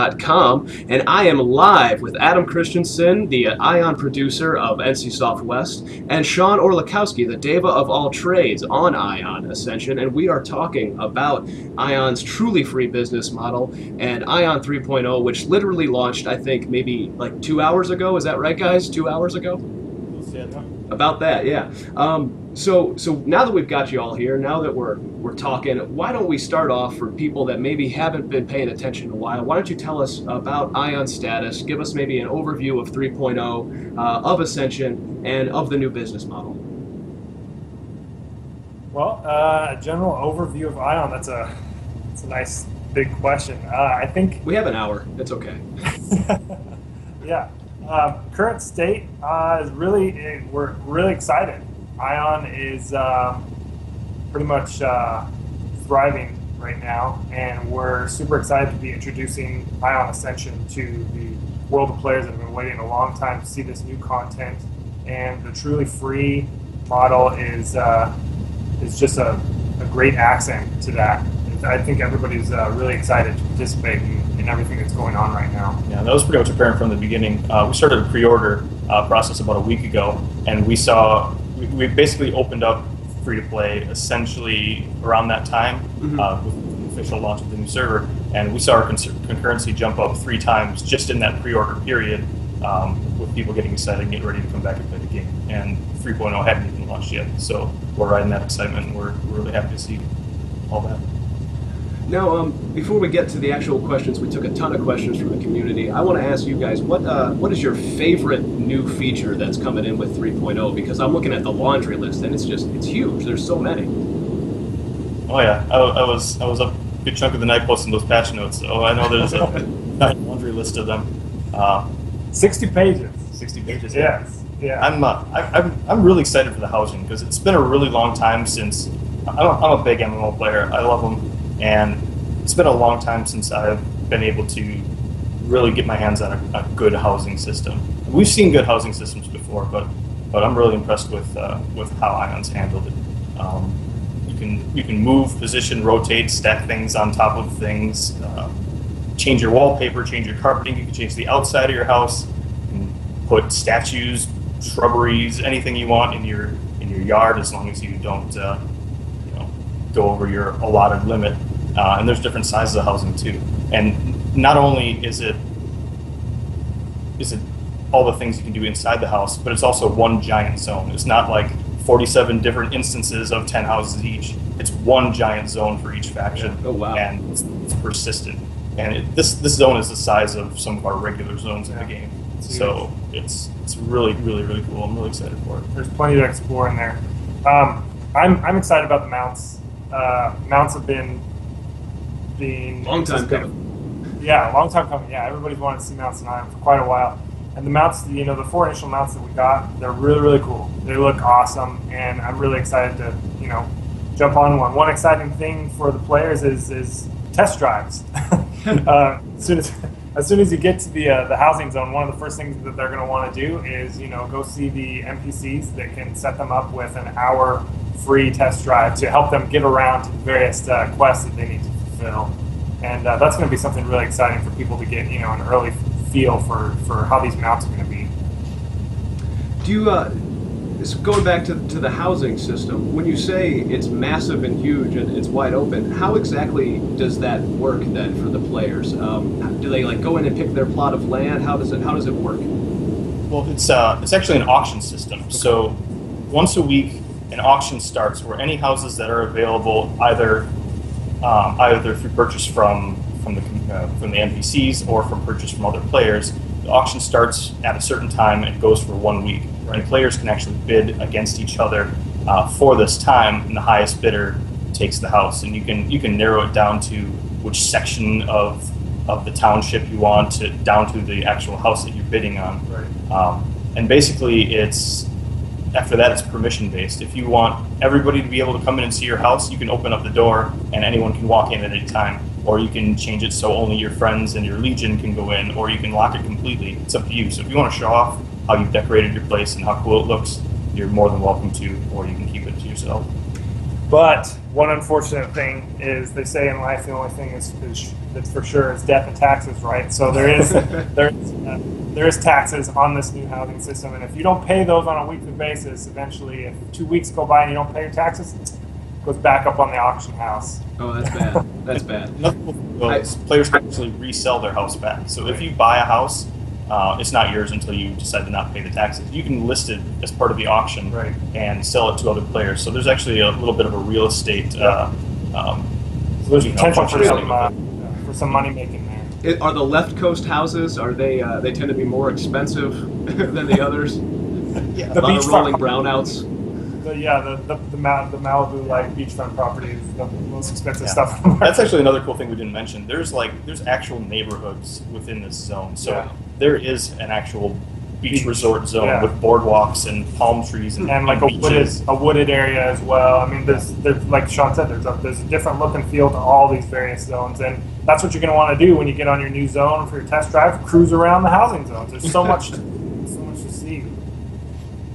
MMORPGcom, and I am live with Adam Christensen, the AION producer of NCSoft West, and Sean Orlikowski, the Deva of all trades on AION Ascension, and we are talking about AION's truly free business model and AION 3.0, which literally launched, I think, maybe like 2 hours ago. Is that right, guys? 2 hours ago? About that, yeah. So now that we've got you all here, now that we're talking, why don't we start off for people that maybe haven't been paying attention in a while? Why don't you tell us about AION status? Give us maybe an overview of 3.0, of Ascension, and of the new business model. Well, a general overview of AION. That's a nice big question. I think we have an hour. It's okay. Yeah. Current state is we're really excited. AION is pretty much thriving right now, and we're super excited to be introducing AION Ascension to the world of players that have been waiting a long time to see this new content. And the truly free model is just a great accent to that. I think everybody's really excited to participate in everything that's going on right now. Yeah, that was pretty much apparent from the beginning. We started a pre-order process about a week ago, and we basically opened up free-to-play essentially around that time with the official launch of the new server, and we saw our concurrency jump up 3 times just in that pre-order period, with people getting excited and getting ready to come back and play the game. And 3.0 hadn't even launched yet, so we're riding that excitement, and we're really happy to see all that. Now, before we get to the actual questions, we took a ton of questions from the community. I want to ask you guys, what is your favorite new feature that's coming in with 3.0? Because I'm looking at the laundry list, and it's huge. There's so many. Oh yeah, I was up a good chunk of the night posting those patch notes, so I know there's a laundry list of them. 60 pages. 60 pages. Yes. Yeah. I'm really excited for the housing, because it's been a really long time since I'm a big MMO player. I love them. And it's been a long time since I've been able to really get my hands on a good housing system. We've seen good housing systems before, but I'm really impressed with how AION's handled it. You can move, position, rotate, stack things on top of things, change your wallpaper, change your carpeting. You can change the outside of your house, you can put statues, shrubberies, anything you want in your yard, as long as you don't go over your allotted limit. And there's different sizes of housing too. And not only is it all the things you can do inside the house, but it's also one giant zone. It's not like 47 different instances of 10 houses each. It's one giant zone for each faction. Oh wow! And it's persistent. And this zone is the size of some of our regular zones in the game. So it's really, really, really cool. I'm really excited for it. There's plenty to explore in there. I'm excited about the mounts. Mounts have been long time coming. Yeah, long time coming. Yeah, everybody's wanted to see mounts in AION for quite a while. And the mounts, the 4 initial mounts that we got, they're really, really cool. They look awesome, and I'm really excited to, jump on one. One exciting thing for the players is test drives. As soon as you get to the housing zone, one of the first things that they're going to want to do is, go see the NPCs that can set them up with an hour free test drive to help them get around to the various quests that they need to fulfill. And that's going to be something really exciting for people to get, an early feel for how these mounts are going to be. Do you, going back to the housing system, when you say it's massive and huge and it's wide open, how exactly does that work then for the players? Do they go in and pick their plot of land? How does it work? Well, it's actually an auction system. Okay. So once a week, an auction starts where any houses that are available, either through purchase from the NPCs or from purchase from other players, the auction starts at a certain time and goes for 1 week. Right. And players can actually bid against each other for this time, and the highest bidder takes the house. And you can narrow it down to which section of the township you want, down to the actual house that you're bidding on. Right. And basically, after that, it's permission based. If you want everybody to be able to come in and see your house, you can open up the door and anyone can walk in at any time. Or you can change it so only your friends and your legion can go in, or you can lock it completely. It's up to you. So if you want to show off how you've decorated your place and how cool it looks, you're more than welcome to, or you can keep it to yourself. But one unfortunate thing is they say in life the only thing that's for sure is death and taxes, right? So there is taxes on this new housing system, and if you don't pay those on a weekly basis, eventually, if 2 weeks go by and you don't pay your taxes, it goes back up on the auction house. Oh, that's bad. That's bad. Another cool thing is players can actually resell their house back. So if you buy a house, it's not yours until you decide to not pay the taxes. You can list it as part of the auction and sell it to other players. So there's actually a little bit of a real estate. So there's potential for some money making there. Are the left coast houses? Are they tend to be more expensive than the others? Yeah, a lot of rolling brownouts. The Malibu like beachfront property is the most expensive stuff. That's actually another cool thing we didn't mention. There's actual neighborhoods within this zone. So there is an actual beach resort zone with boardwalks and palm trees and like a wooded area as well. I mean, there's like Sean said, there's a different look and feel to all these various zones, and that's what you're going to want to do when you get on your new zone for your test drive. Cruise around the housing zones. There's so much to see.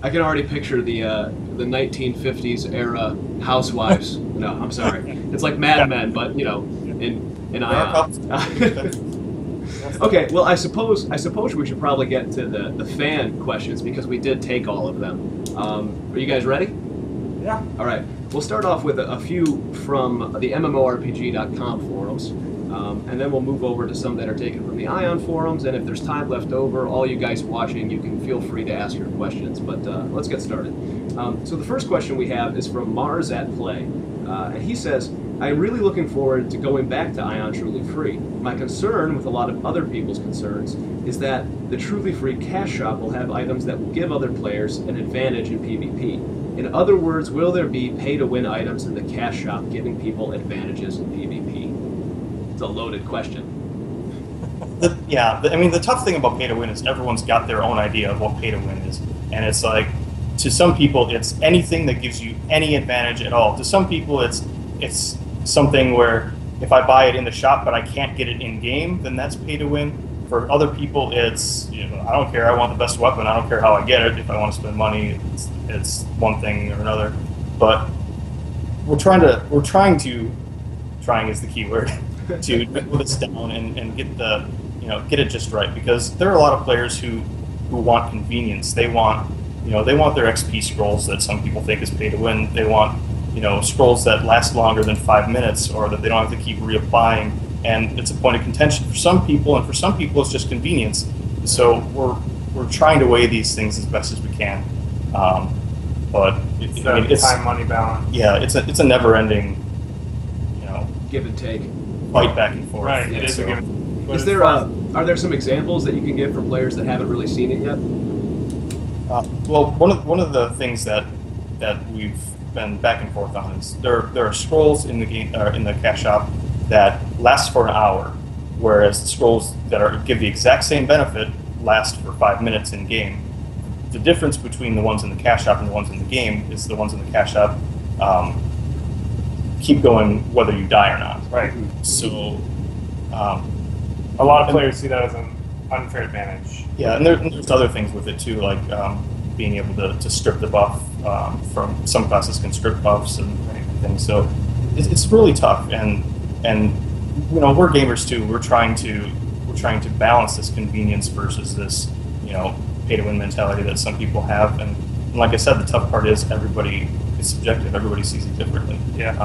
I can already picture the 1950s era housewives. No, I'm sorry. It's like Mad Men, but in ION. Okay, well, I suppose we should probably get to the fan questions because we did take all of them. Are you guys ready? Yeah. All right. We'll start off with a few from the MMORPG.com forums, and then we'll move over to some that are taken from the ION forums. And if there's time left over, all you guys watching, you can feel free to ask your questions. But let's get started. So the first question we have is from Mars at Play, and he says, I'm really looking forward to going back to ION Truly Free. My concern, with a lot of other people's concerns, is that the Truly Free cash shop will have items that will give other players an advantage in PvP. In other words, will there be pay-to-win items in the cash shop giving people advantages in PvP? It's a loaded question. The tough thing about pay-to-win is everyone's got their own idea of what pay-to-win is. And it's like, to some people, it's anything that gives you any advantage at all. To some people, it's something where if I buy it in the shop but I can't get it in game, then that's pay to win. For other people, it's I don't care. I want the best weapon. I don't care how I get it. If I want to spend money, it's one thing or another. But trying is the key word to whittle this down and get it just right, because there are a lot of players who want convenience. They want their XP scrolls that some people think is pay to win. They want scrolls that last longer than 5 minutes, or that they don't have to keep reapplying, and it's a point of contention for some people, and for some people it's just convenience. So we're trying to weigh these things as best as we can, but it's time money balance. Yeah, it's a never-ending give and take, fight back and forth. Right, it is a give and take. Is there are there some examples that you can give for players that haven't really seen it yet? Well, one of the things that we've been back and forth on is there are scrolls in the game in the cash shop that last for an hour, whereas the scrolls that give the exact same benefit last for 5 minutes in game. The difference between the ones in the cash shop and the ones in the game is the ones in the cash shop keep going whether you die or not. Right. So a lot of players see that as an unfair advantage. Yeah, and there's other things with it too, like being able to strip the buff from some classes can strip buffs and things. So it's really tough, and we're gamers too. We're trying to balance this convenience versus this pay to win mentality that some people have. And like I said, the tough part is everybody is subjective. Everybody sees it differently. Yeah.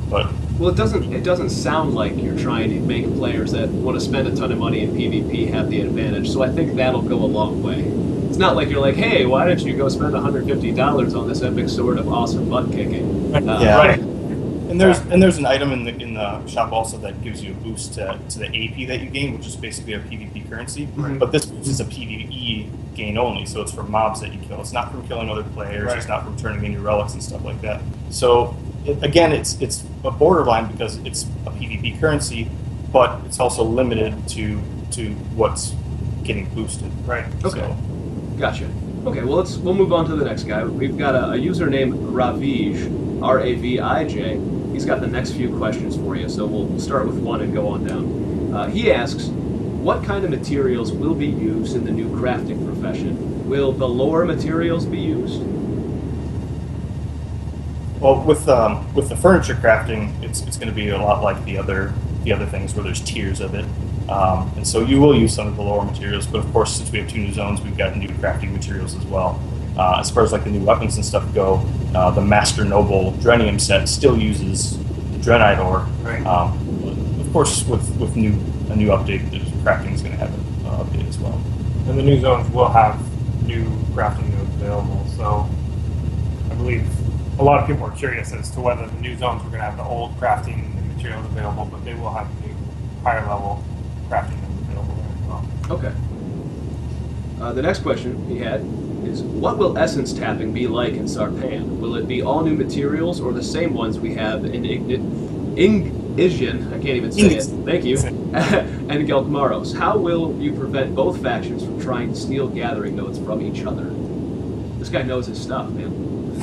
Well, it doesn't sound like you're trying to make players that want to spend a ton of money in PvP have the advantage. So I think that'll go a long way. It's not like you're like, hey, why don't you go spend $150 on this epic sword of awesome butt kicking? Right. And there's an item in the shop also that gives you a boost to the AP that you gain, which is basically a PvP currency. Right. But this boost is a PvE gain only, so it's for mobs that you kill. It's not from killing other players. Right. It's not from turning in your relics and stuff like that. So it's a borderline because it's a PvP currency, but it's also limited to what's getting boosted. Right. Okay. So, Gotcha. Okay, well we'll move on to the next guy. We've got a user named Ravij, R-A-V-I-J. He's got the next few questions for you, so we'll start with one and go on down. He asks, what kind of materials will be used in the new crafting profession? Will the lore materials be used? Well, with the furniture crafting, it's going to be a lot like the other things where there's tiers of it, and so you will use some of the lower materials. But of course, since we have 2 new zones, we've got new crafting materials as well. As far as like the new weapons and stuff go, the Master Noble Drenium set still uses the Drenite ore. Right. Of course, with a new update, the crafting is going to have an update as well. And the new zones will have new crafting nodes available. So I believe a lot of people are curious as to whether the new zones are going to have the old crafting materials available, but they will have new higher level crafting nodes available there as well. Okay. The next question he had is, what will essence tapping be like in Sarpan? Will it be all new materials or the same ones we have in Isian, I can't even say it, thank you, and Gelkmaros? How will you prevent both factions from trying to steal gathering nodes from each other? This guy knows his stuff, man.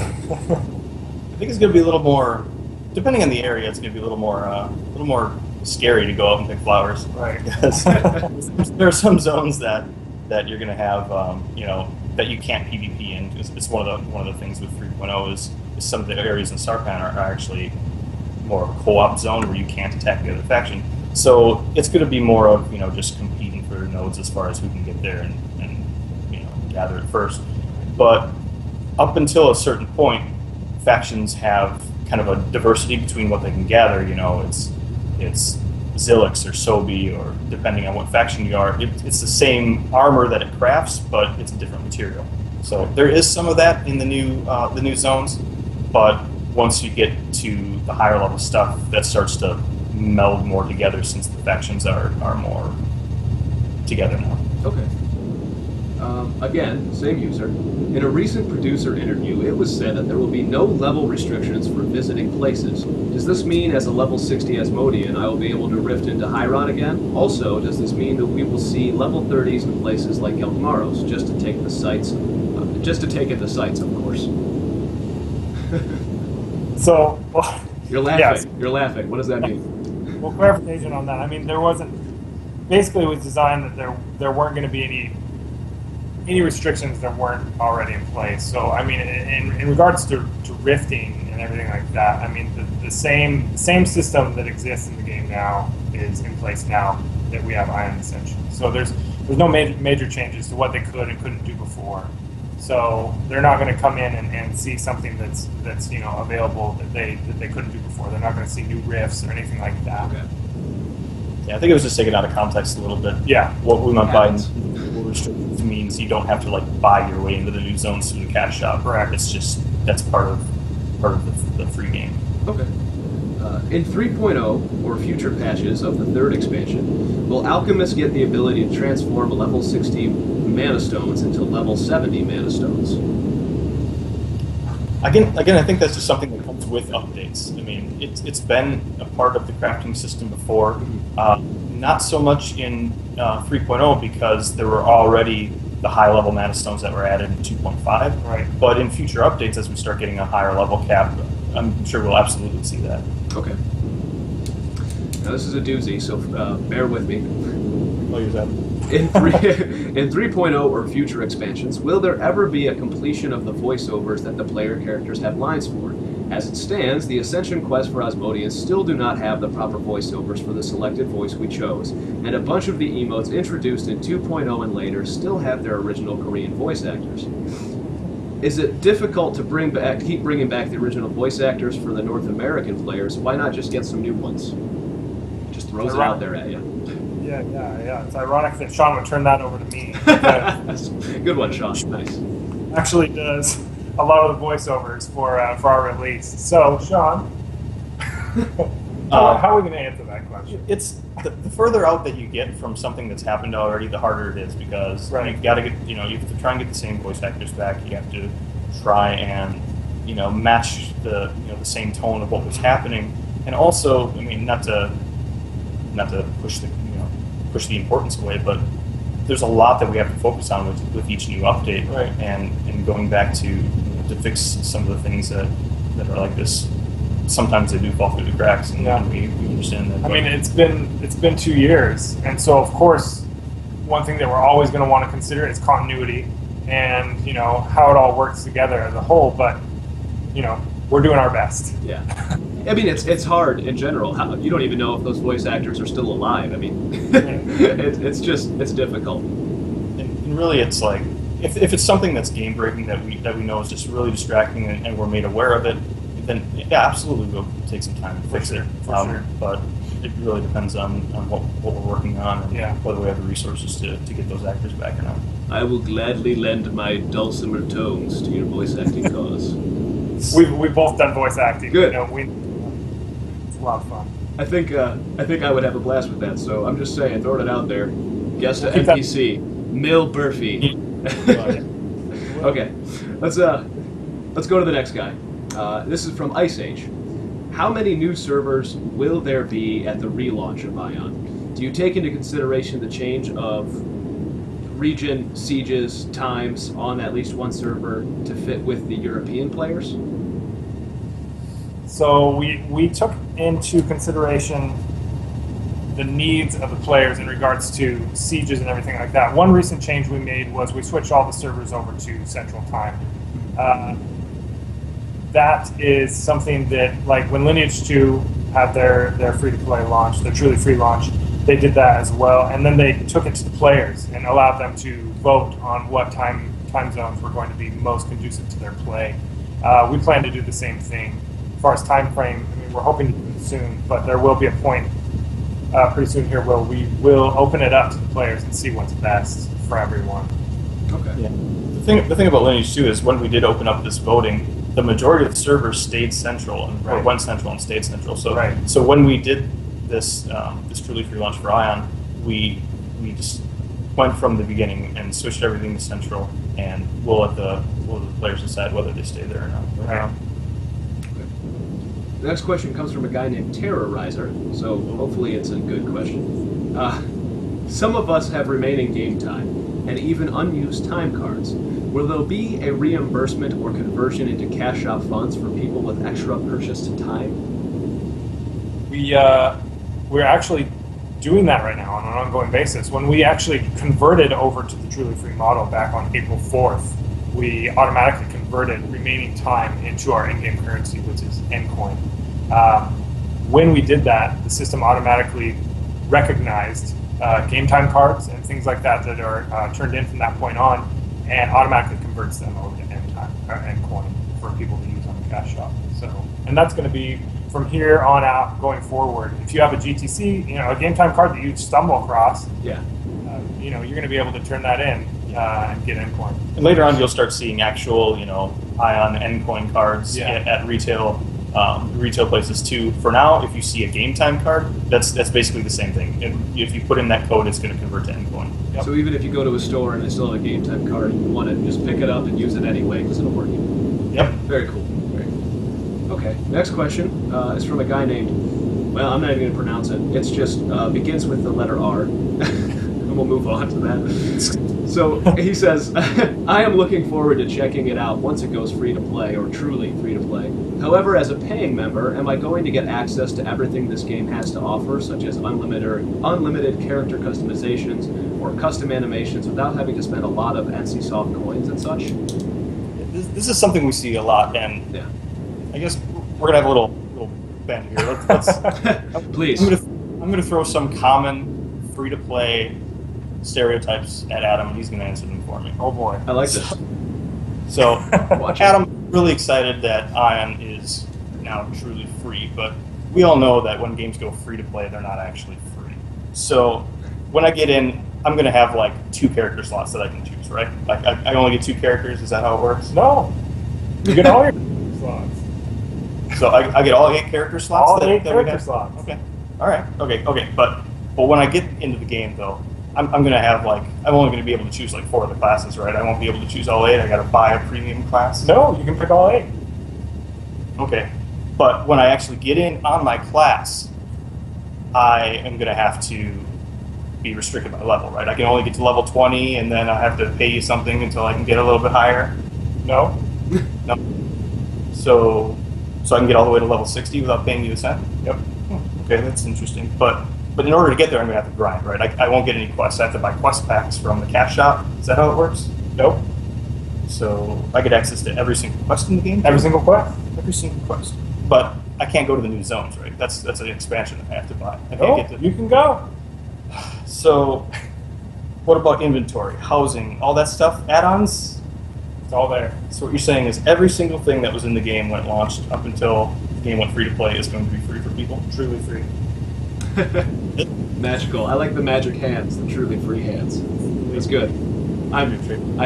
I think it's going to be a little more, depending on the area, it's going to be a little more scary to go out and pick flowers. Right. Because there are some zones that you're going to have, that you can't PvP in. It's one of the things with 3.0 is some of the areas in Sarpan are actually more of a co-op zone where you can't attack the other faction. So it's going to be more of just competing for nodes as far as who can get there and gather it first. But up until a certain point, factions have kind of a diversity between what they can gather. It's Zilix or Sobi, or depending on what faction you are, it's the same armor that it crafts, but it's a different material. So there is some of that in the new zones, but once you get to the higher level stuff, that starts to meld more together since the factions are more together now. Okay. Again, same user. In a recent producer interview, it was said that there will be no level restrictions for visiting places. Does this mean, as a level 60 Asmodean, I will be able to rift into Hyron again? Also, does this mean that we will see level 30s in places like Gelkmaros, just to take in the sights, of course? So, You're laughing. Yes. You're laughing. What does that mean? Well, clarification on that. I mean, there wasn't. Basically, it was designed that there weren't going to be any restrictions that weren't already in place. So, I mean, in regards to rifting and everything like that, I mean, the same system that exists in the game now is in place now that we have AION Ascension. So there's no major changes to what they could and couldn't do before. So they're not going to come in and see something that's available that they couldn't do before. They're not going to see new rifts or anything like that. Okay. Yeah, I think it was just taken out of context a little bit. Yeah. What we meant by restrictions means you don't have to buy your way into the new zones through the cash shop. Correct. It's just that's part of the free game. Okay. In 3.0, or future patches of the 3rd expansion, will alchemists get the ability to transform level 60 mana stones into level 70 mana stones? Again, I think that's just something that comes with updates. I mean, it's been a part of the crafting system before. Not so much in 3.0 because there were already the high-level mana stones that were added in 2.5. Right. But in future updates, as we start getting a higher level cap, I'm sure we'll absolutely see that. Okay. Now this is a doozy, so bear with me. I'll use that. In 3.0 or future expansions, will there ever be a completion of the voiceovers that the player characters have lines for? As it stands, the Ascension quest for Asmodeans still do not have the proper voiceovers for the selected voice we chose, and a bunch of the emotes introduced in 2.0 and later still have their original Korean voice actors. Is it difficult to keep bringing back the original voice actors for the North American players? Why not just get some new ones? Just throws it out there at you. Yeah. It's ironic that Sean would turn that over to me. Good one, Sean. Nice. Actually does a lot of the voiceovers for our release. So, Sean, how are we going to answer that question? It's the further out that you get from something that's happened already, the harder it is because you've got to get you have to try and get the same voice actors back. You have to try and match the the same tone of what was happening, and also I mean not to push the importance away, but there's a lot that we have to focus on with each new update, right? And going back to fix some of the things that are like this. Sometimes they do fall through the cracks, and we understand that. I mean, it's been 2 years, and so of course, one thing that we're always going to want to consider is continuity, and how it all works together as a whole. But we're doing our best. Yeah. I mean, it's hard in general. You don't even know if those voice actors are still alive. I mean, it's difficult. And really, it's like if it's something that's game breaking that we know is just really distracting and we're made aware of it, then yeah, absolutely we'll take some time to fix it. Sure. But it really depends on what we're working on and whether we have the resources to get those actors back or not. I will gladly lend my dulcimer tones to your voice acting cause. We've both done voice acting. Good. You know, it's a lot of fun. I think I would have a blast with that. So I'm just saying, throwing it out there. Guest NPC, Mill Burfy. Okay, let's go to the next guy. This is from Ice Age. How many new servers will there be at the relaunch of AION? Do you take into consideration the change of region, sieges, times on at least one server to fit with the European players? So we took into consideration the needs of the players in regards to sieges and everything like that. One recent change we made was we switched all the servers over to Central Time. That is something that, like when Lineage 2 had their free-to-play launch, their truly free launch, they did that as well, and then they took it to the players and allowed them to vote on what time zones were going to be most conducive to their play. We plan to do the same thing. As far as time frame, I mean, we're hoping to do it soon, but there will be a point pretty soon here where we will open it up to the players and see what's best for everyone. Okay. Yeah. The thing about Lineage 2 is when we did open up this voting, the majority of the servers stayed central or went central and stayed central. So so when we did this truly free launch for AION, we just went from the beginning and switched everything to central, and we'll let the players decide whether they stay there or not. Right. The next question comes from a guy named Terrorizer, so hopefully it's a good question. Some of us have remaining game time and even unused time cards. Will there be a reimbursement or conversion into cash shop funds for people with extra purchased time? We're actually doing that right now on an ongoing basis. When we actually converted over to the truly free model back on April 4th, we automatically converted remaining time into our in-game currency, which is Ncoin. When we did that, the system automatically recognized game time cards and things like that that are turned in from that point on, and automatically converts them over to Ncoin for people to use on the cash shop. So, and that's going to be from here on out going forward. If you have a GTC, a game time card that you stumble across, you're going to be able to turn that in and get Ncoin. And later on, you'll start seeing actual, AION Ncoin cards at retail places too. For now, if you see a game time card, that's basically the same thing. If you put in that code, it's going to convert to Ncoin. Yep. So even if you go to a store and they still have a game time card, you want to just pick it up and use it anyway because it'll work. Yep. Very cool. Very cool. Okay. Next question is from a guy named. Well, I'm not even going to pronounce it. It's just begins with the letter R. And we'll move on to that. So he says, I am looking forward to checking it out once it goes free to play, or truly free to play. However, as a paying member, am I going to get access to everything this game has to offer, such as unlimited character customizations or custom animations, without having to spend a lot of NCSoft coins and such? This is something we see a lot, and I guess we're gonna have a little bend here. Let's please. I'm gonna throw some common free to play stereotypes at Adam, and he's going to answer them for me. Oh boy. I like this. So, Adam, really excited that AION is now truly free, but we all know that when games go free to play, they're not actually free. So, when I get in, I'm going to have like 2 character slots that I can choose, right? Like, I only get 2 characters, is that how it works? No. You get all your slots. So, I get all 8 character slots? All 8 character slots. Okay. Alright, okay. But when I get into the game, though, I'm going to have I'm only going to be able to choose 4 of the classes, right? I won't be able to choose all 8. I got to buy a premium class. No, you can pick all 8. Okay, but when I actually get in on my class, I am going to have to be restricted by level, right? I can only get to level 20, and then I have to pay you something until I can get a little bit higher. No. No. So I can get all the way to level 60 without paying you a cent. Yep. Okay, that's interesting, but in order to get there, I'm going to have to grind, right? I won't get any quests. I have to buy quest packs from the cash shop. Is that how it works? Nope. So I get access to every single quest in the game. Every single quest? Every single quest. But I can't go to the new zones, right? That's an expansion I have to buy. I can't Oh, get to. you can go. So, what about inventory, housing, all that stuff, add-ons? It's all there. So what you're saying is every single thing that was in the game when it launched up until the game went free to play is going to be free for people? Truly free. Magical. I like the magic hands, the truly free hands. It's good. I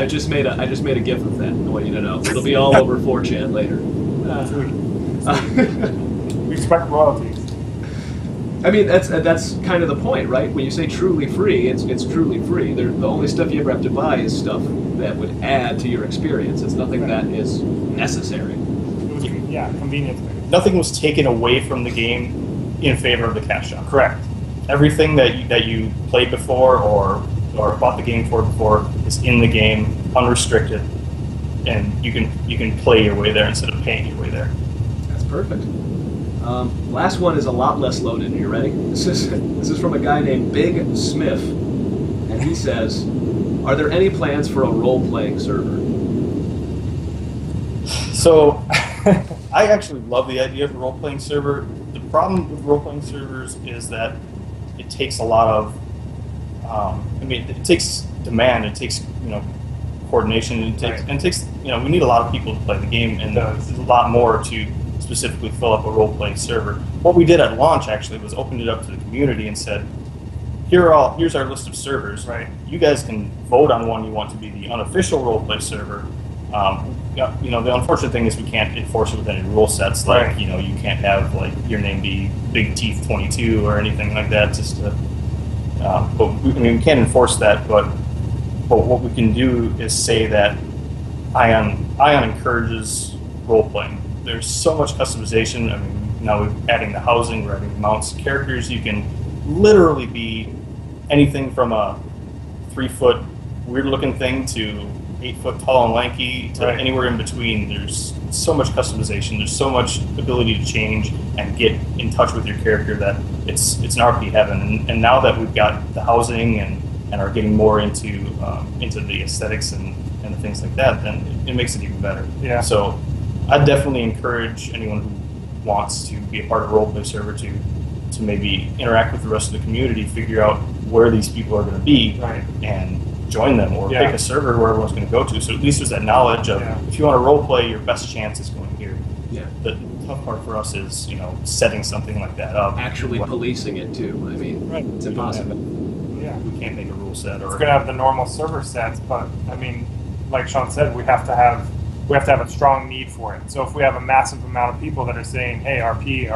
just made a gif of that. I want you to know. It'll be all over 4chan later. We expect royalties. I mean, that's kind of the point, right? When you say truly free, it's truly free. The only stuff you ever have to buy is stuff that would add to your experience. It's nothing that is necessary. It was, convenience. Nothing was taken away from the game in favor of the cash shop. Correct. Everything that you played before or bought the game for before is in the game, unrestricted, and you can play your way there instead of paying your way there. That's perfect. Last one is a lot less loaded. Are you ready? This is from a guy named Big Smith, and he says, "Are there any plans for a role-playing server?" So, I actually love the idea of a role-playing server. The problem with role-playing servers is that it takes a lot of, it takes demand, it takes coordination, and it takes we need a lot of people to play the game, and there's a lot more to specifically fill up a role-playing server. What we did at launch actually was opened it up to the community and said, here's our list of servers. Right. You guys can vote on one you want to be the unofficial role-play server. The unfortunate thing is we can't enforce it with any rule sets. Like, Right. you can't have like your name be Big Teeth 22 or anything like that. Just to, but we can't enforce that. But what we can do is say that AION encourages role-playing. There's so much customization. I mean, now we're adding the housing, we're adding mounts, characters. You can literally be anything from a 3-foot weird-looking thing to 8-foot tall and lanky to anywhere in between. There's so much customization. There's so much ability to change and get in touch with your character that it's an RP heaven. And now that we've got the housing and are getting more into the aesthetics and the things like that, then it makes it even better. Yeah. So I definitely encourage anyone who wants to be a part of a roleplay server to maybe interact with the rest of the community, figure out where these people are going to be, and join them, or pick a server where everyone's going to go to. So at least there's that knowledge of if you want to roleplay, your best chance is going here. Yeah. The tough part for us is setting something like that up. Actually policing it too. I mean, it's impossible. Yeah. We can't make a rule set. It's going to have the normal server sets, but I mean, like Sean said, we have to have a strong need for it. So if we have a massive amount of people that are saying, "Hey, RP,"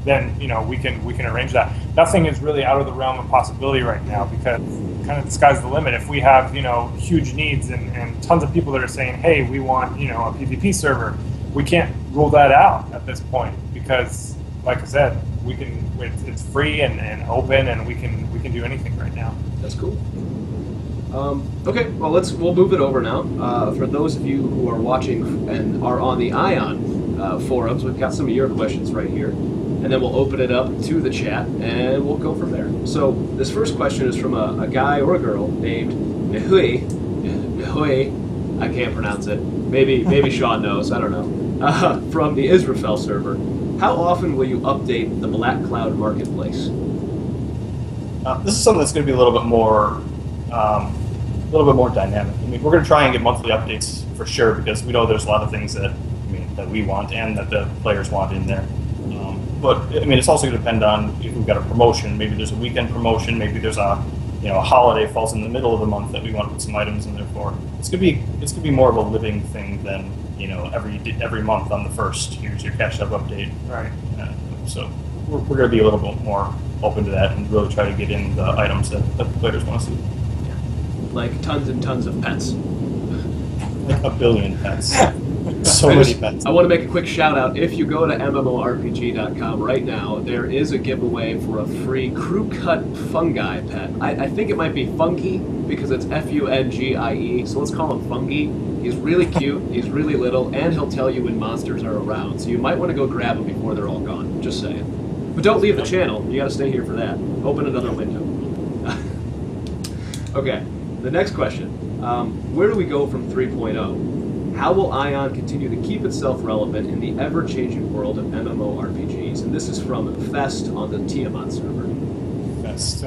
then we can arrange that. Nothing is really out of the realm of possibility right now, because kind of the sky's the limit. If we have huge needs and tons of people that are saying, "Hey, we want a PvP server," we can't rule that out at this point, because, like I said, we can. It's free and open, and we can do anything right now. That's cool. Okay, well we'll move it over now. For those of you who are watching and are on the AION forums, we've got some of your questions right here, and then we'll open it up to the chat and we'll go from there. So this first question is from a guy or a girl named Mihui. I can't pronounce it. Maybe Sean knows. I don't know. From the Israfel server. How often will you update the Black Cloud Marketplace? This is something that's going to be a little bit more dynamic. I mean, we're going to try and get monthly updates for sure, because we know there's a lot of things that we want and that the players want in there. But I mean, it's also going to depend on if we've got a promotion. Maybe there's a weekend promotion. Maybe there's a holiday falls in the middle of the month that we want to put some items in there for. It's going to be more of a living thing than every month on the 1st. Here's your cash up update. Right. So we're going to be a little bit more open to that and really try to get in the items that the players want to see. Yeah. Like tons and tons of pets. Like a billion pets. So many pets. I want to make a quick shout out. If you go to MMORPG.com right now, there is a giveaway for a free crew cut fungi pet. I think it might be funky because it's Fungie, so let's call him Fungi. He's really cute, he's really little, and he'll tell you when monsters are around. So you might want to go grab them before they're all gone. Just saying. But don't leave the channel. You got to stay here for that. Open another window. Okay, the next question. Where do we go from 3.0? How will ION continue to keep itself relevant in the ever-changing world of MMORPGs? And this is from Fest on the Tiamat server. Fest.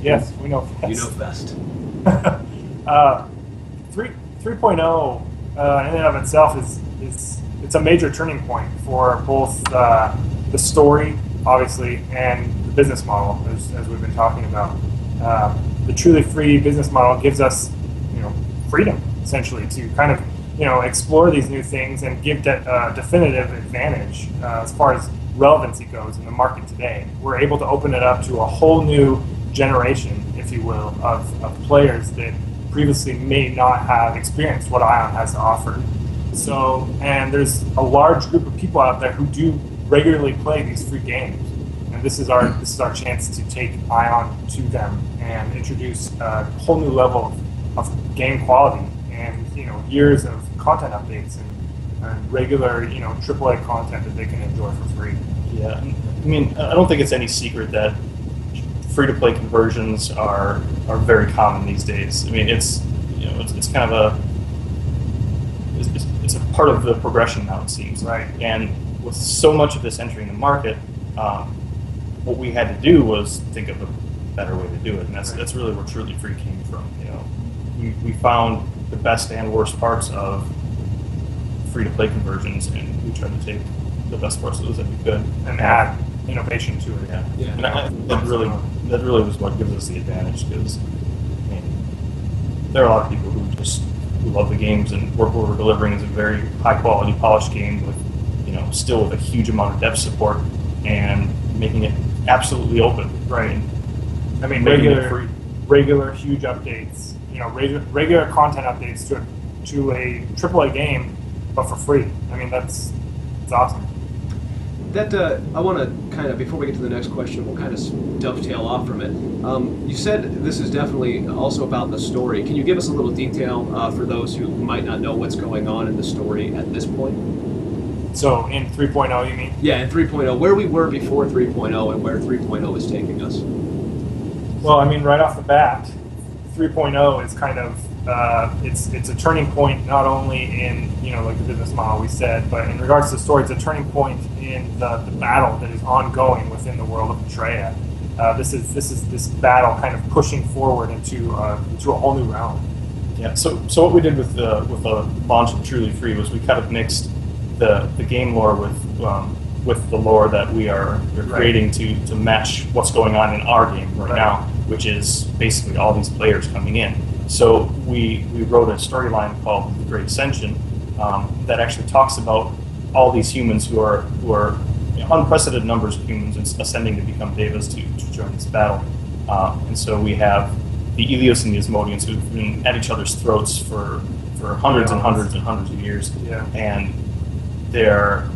Yes, we know Fest. You know Fest. 3.0 in and of itself is it's a major turning point for both the story, obviously, and the business model, as we've been talking about. The truly free business model gives us, freedom essentially to kind of, explore these new things and give definitive advantage as far as relevancy goes in the market today. We're able to open it up to a whole new generation, if you will, of players that previously may not have experienced what ION has to offer. So, and there's a large group of people out there who do regularly play these free games, and this is our chance to take ION to them and introduce a whole new level of game quality and years of content updates and regular AAA content that they can enjoy for free. Yeah, I mean, I don't think it's any secret that free-to-play conversions are very common these days. I mean, it's kind of it's a part of the progression now, it seems. Right. And with so much of this entering the market, what we had to do was think of a better way to do it, and that's really where Truly Free came from. We found the best and worst parts of free-to-play conversions, and we tried to take the best parts of those that we could and add innovation to it. Yeah. And that really was what gives us the advantage, because there are a lot of people who love the games, and what we're delivering is a very high-quality, polished game with still with a huge amount of dev support and making it absolutely open. Right. I mean, regular huge updates. Regular content updates to a AAA game, but for free. I mean, it's awesome. That I want to kind of, before we get to the next question, we'll kind of dovetail off from it. You said this is definitely also about the story. Can you give us a little detail for those who might not know what's going on in the story at this point? So in 3.0, you mean? Yeah, in 3.0, where we were before 3.0 and where 3.0 is taking us. Well, I mean, right off the bat, 3.0 is kind of it's a turning point not only in like the business model we said, but in regards to the story, it's a turning point in the battle that is ongoing within the world of Betraya. This is this battle kind of pushing forward into a whole new realm. Yeah. So what we did with the launch of Truly Free was we kind of mixed the game lore with the lore that we are creating to match what's going on in our game right now, which is basically all these players coming in. So we wrote a storyline called The Great Ascension that actually talks about all these humans who are unprecedented numbers of humans ascending to become devas to join this battle. And so we have the Ilios and the Asmodians who've been at each other's throats for hundreds and hundreds and hundreds of years. Yeah. And they're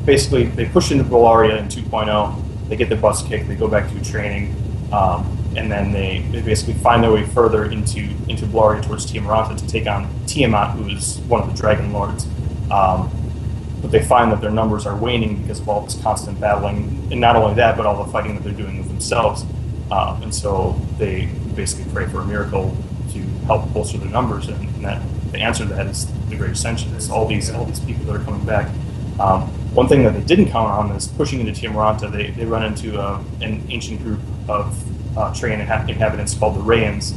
basically, they push into Bellaria in 2.0, they get their butts kicked, they go back to training, and then they basically find their way further into Bellaria towards Tiamat to take on Tiamat, who is one of the Dragon Lords. But they find that their numbers are waning because of all this constant battling, and not only that, but all the fighting that they're doing with themselves. And so they basically pray for a miracle to help bolster their numbers, and that the answer to that is the Great Ascension. It's all these people that are coming back. One thing that they didn't count on is pushing into Tiamat. They run into an ancient group of Trayan inhabitants called the Rayans,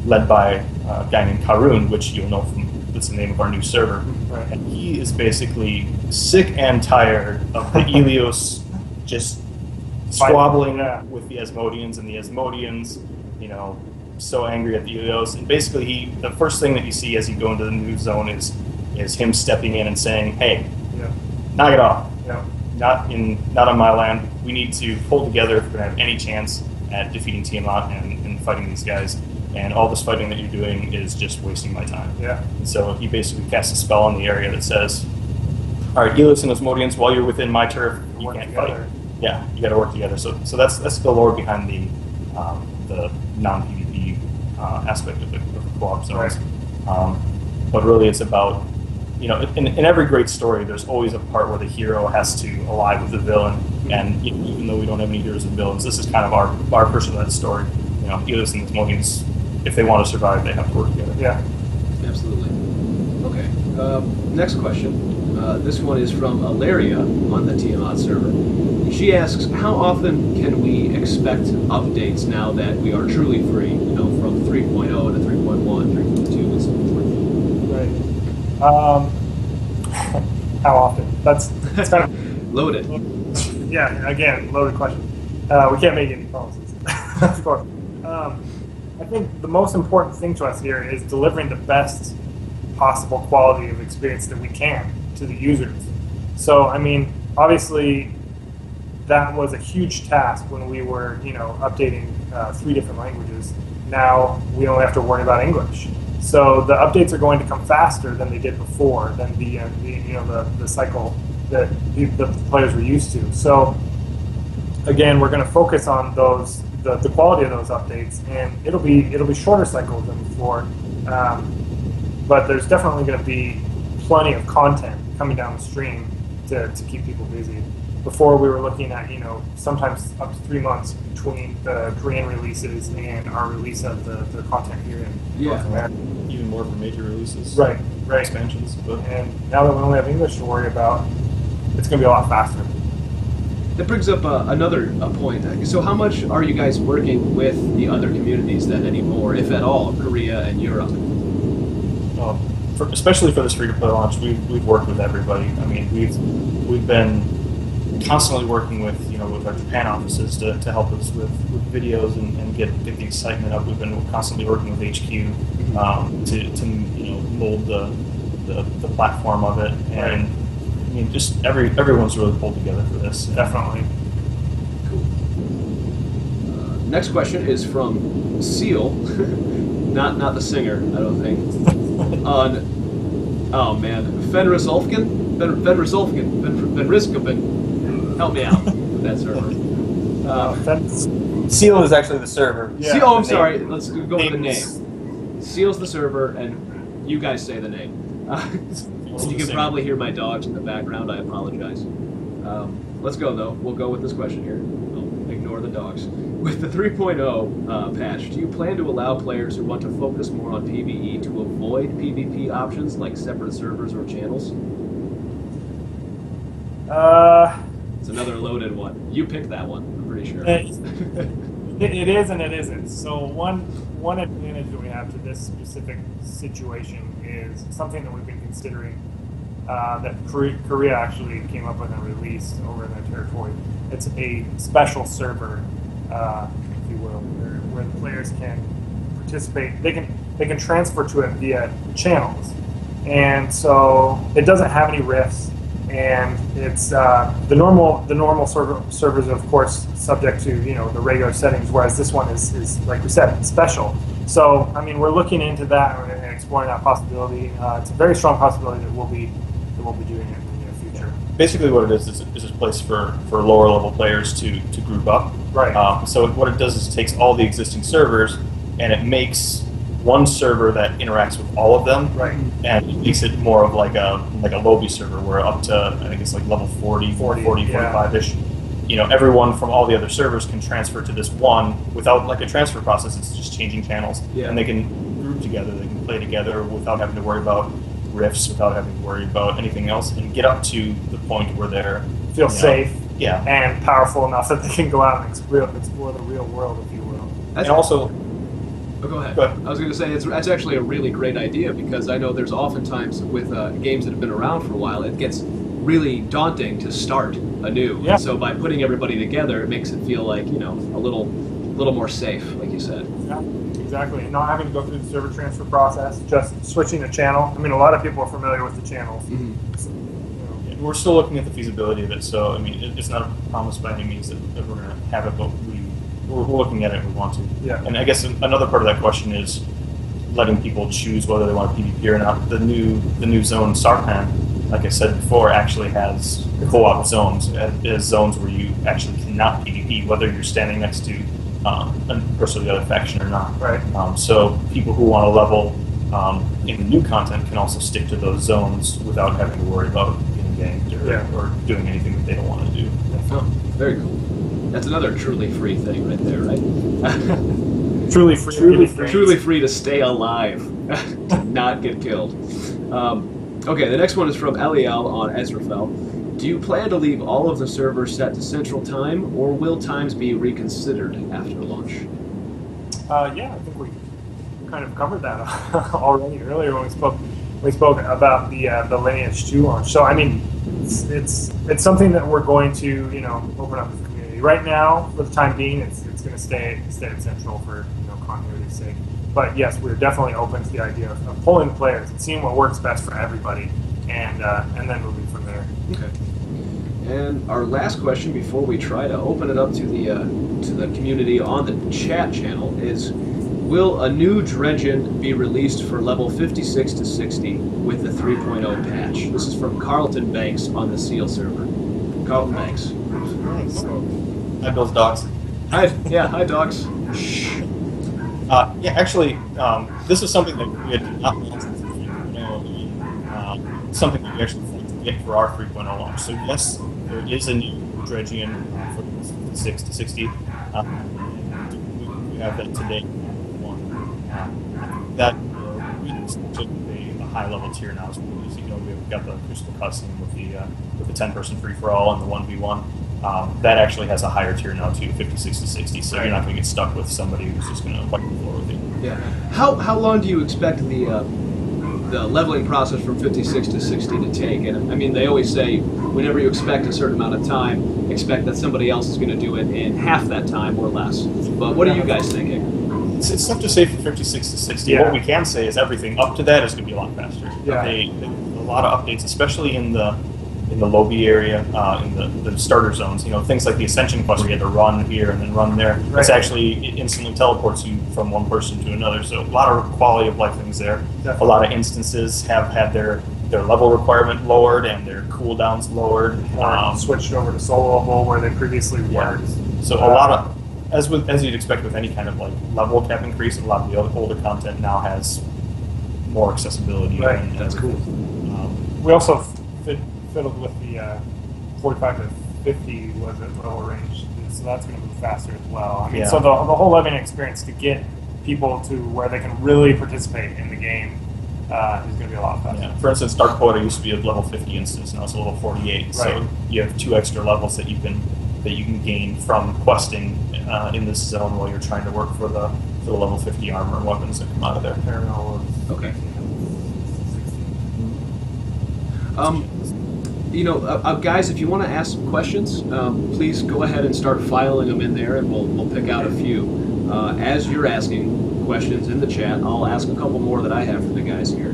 led by a guy named Karun, which you'll know from, that's the name of our new server. Right. And he is basically sick and tired of the Ilios just squabbling with the Asmodians, and the Asmodians, so angry at the Ilios. And basically, the first thing that you see as you go into the new zone is him stepping in and saying, "Hey, knock it off. Not on my land. We need to pull together if we're going to have any chance at defeating Tiamat and fighting these guys. And all this fighting that you're doing is just wasting my time." Yeah. And so he basically casts a spell on the area that says, "All right, Ilios and Asmodians, while you're within my turf, you can't fight. Yeah, you got to work together." So that's the lore behind the non-PvP aspect of the co-op zones. Right. But really, it's about, in every great story, there's always a part where the hero has to ally with the villain. And even though we don't have any heroes and villains, this is kind of our version of that story. Ilios and Asmodians if they want to survive, they have to work together. Yeah. Absolutely. Okay. Next question. This one is from Alaria on the Tiamat server. She asks, how often can we expect updates now that we are truly free? You know, from 3.0 to 3.1, 3.2, and so forth. Right. How often? That's kind of loaded. Yeah. Again, loaded question. We can't make any promises, of course. I think the most important thing to us here is delivering the best possible quality of experience that we can to the users. So, I mean, obviously, that was a huge task when we were, updating 3 different languages. Now we only have to worry about English. So the updates are going to come faster than they did before, than the cycle that the players were used to. So, again, we're going to focus on those. The quality of those updates, and it'll be shorter cycles than before, but there's definitely going to be plenty of content coming down the stream to keep people busy. Before we were looking at sometimes up to 3 months between the Korean releases and our release of the content here in North America. Even more for major releases. Right. Expansions. But. And now that we only have English to worry about, it's going to be a lot faster. That brings up another point. So how much are you guys working with the other communities then anymore, if at all, Korea and Europe? Especially for this free-to-play launch, we've worked with everybody. I mean, we've been constantly working with with our Japan offices to help us with videos and get the excitement up. We've been constantly working with HQ to mold the platform of it. And I mean, just everyone's really pulled together for this. Definitely. Cool. Next question is from Seal, not the singer, I don't think. Fenrisulfkin, help me out with that server. Seal is actually the server. Yeah. I'm sorry. Let's go with the name. Seal's the server, and you guys say the name. You can probably hear my dogs in the background. I apologize. Let's go, though. We'll go with this question here. I'll ignore the dogs. With the 3.0 patch, do you plan to allow players who want to focus more on PvE to avoid PvP options like separate servers or channels? It's another loaded one. You picked that one, I'm pretty sure. It is and it isn't. So one advantage that we have to this specific situation is something that we've been considering that Korea actually came up with and released over in their territory. It's a special server, if you will, where the players can participate. They can transfer to it via channels, and so it doesn't have any rifts. And it's the normal servers are of course subject to the regular settings, whereas this one is like we said, special. So I mean, we're looking into that and exploring that possibility. It's a very strong possibility that we'll be doing it in the near future. Basically, what it is a place for lower level players to group up. Right. So what it does is it takes all the existing servers and it makes one server that interacts with all of them, right, and it makes it more of like a lobby server where up to I think it's like level 40 45-ish. Everyone from all the other servers can transfer to this one without like a transfer process. It's just changing channels, and they can group together. They can play together without having to worry about rifts, without having to worry about anything else, and get up to the point where they're feel safe, and powerful enough that they can go out and explore the real world, if you will. That's and also. Oh, go ahead. I was going to say it's actually a really great idea, because I know there's oftentimes with games that have been around for a while, it gets really daunting to start anew. Yeah. And so by putting everybody together, it makes it feel like a little more safe, like you said. Yeah, exactly. And not having to go through the server transfer process, just switching a channel. I mean, a lot of people are familiar with the channels. Mm-hmm. So, we're still looking at the feasibility of it. So I mean, it's not a promise by any means that we're going to have it, but we're looking at it and we want to. Yeah. And I guess another part of that question is letting people choose whether they want PvP or not. The new zone Sarpan, like I said before, actually has co-op zones. It has zones where you actually cannot PvP, whether you're standing next to a person of the other faction or not. Right. So people who want to level in the new content can also stick to those zones without having to worry about getting ganked or doing anything that they don't want to do. Oh, very cool. That's another truly free thing right there, right? Truly free. Truly free to stay alive, to not get killed. Okay, the next one is from Eliel on Ezrafel. Do you plan to leave all of the servers set to Central Time, or will times be reconsidered after launch? Yeah, I think we kind of covered that already earlier when we spoke. We spoke about the Lineage 2 launch. So I mean, it's something that we're going to open up to the community. Right now, for the time being, it's going to stay at Central for continuity's sake. But yes, we're definitely open to the idea of pulling players and seeing what works best for everybody, and then moving from there. Okay. And our last question before we try to open it up to the community on the chat channel is: will a new Dredgen be released for level 56 to 60 with the 3.0 patch? This is from Carlton Banks on the Seal server. Carlton Banks. Nice. Hi, Bill's dogs. Hi, dogs. Shh. Yeah, actually, this is something that we had not mentioned. Something that we actually want to get for our 3.0 launch. So yes, there is a new Dredgen for 56 to 60. We have that today. That took a high level tier now. So as you know, we've got the Crucible cutscene with the 10-person free for all and the 1v1. That actually has a higher tier now too, 56 to 60. So you're not going to get stuck with somebody who's just going to wipe the floor with you. Yeah. How long do you expect the leveling process from 56 to 60 to take? And I mean, they always say whenever you expect a certain amount of time, expect that somebody else is going to do it in half that time or less. But what are you guys thinking? It's tough to say for 56 to 60. Yeah. What we can say is everything up to that is going to be a lot faster. Yeah. A lot of updates, especially in the lobby area, in the starter zones. Things like the Ascension quest where you had to run here and then run there. Right. It's actually, it instantly teleports you from one person to another. So a lot of quality of life things there. Definitely. A lot of instances have had their level requirement lowered and their cooldowns lowered. Switched over to soloable where they previously weren't. So a lot of, as you'd expect with any kind of level cap increase, a lot of the older content now has more accessibility. Right. And That's cool. We also fiddled with the 45 to 50 was at lower range, so that's going to move faster as well. I mean, so the whole leveling experience to get people to where they can really participate in the game is going to be a lot faster. Yeah. For instance, Dark Quota used to be a level 50 instance, now it's a level 48. Right. So you have 2 extra levels that you can gain from questing in this zone while you're trying to work for the level 50 armor and weapons that come out of there. Okay. Guys, if you want to ask some questions, please go ahead and start filing them in there, and we'll pick out a few. As you're asking questions in the chat, I'll ask a couple more that I have for the guys here.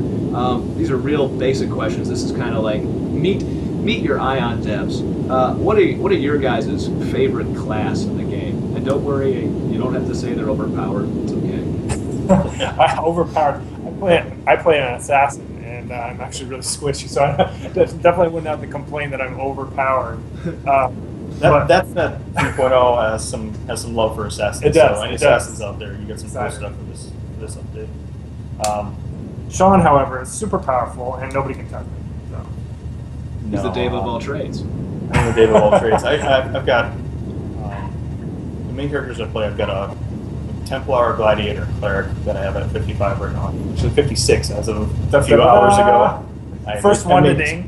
These are real basic questions. This is kind of like meet your ION devs. What are your guys' favorite class in the game? And don't worry, you don't have to say they're overpowered. It's okay. Overpowered. I play an assassin. I'm actually really squishy, so I definitely wouldn't have to complain that I'm overpowered. That 3.0 has some love for assassins. It does. So any assassins out there, you get some cool stuff for this update. Sean, however, is super powerful, and nobody can touch me. So. He's the Dave of all trades. I'm the Dave of all trades. I've got the main characters I play. I've got a Templar, Gladiator, Cleric that I have at 55 right now. Actually 56 as of a few hours ago. I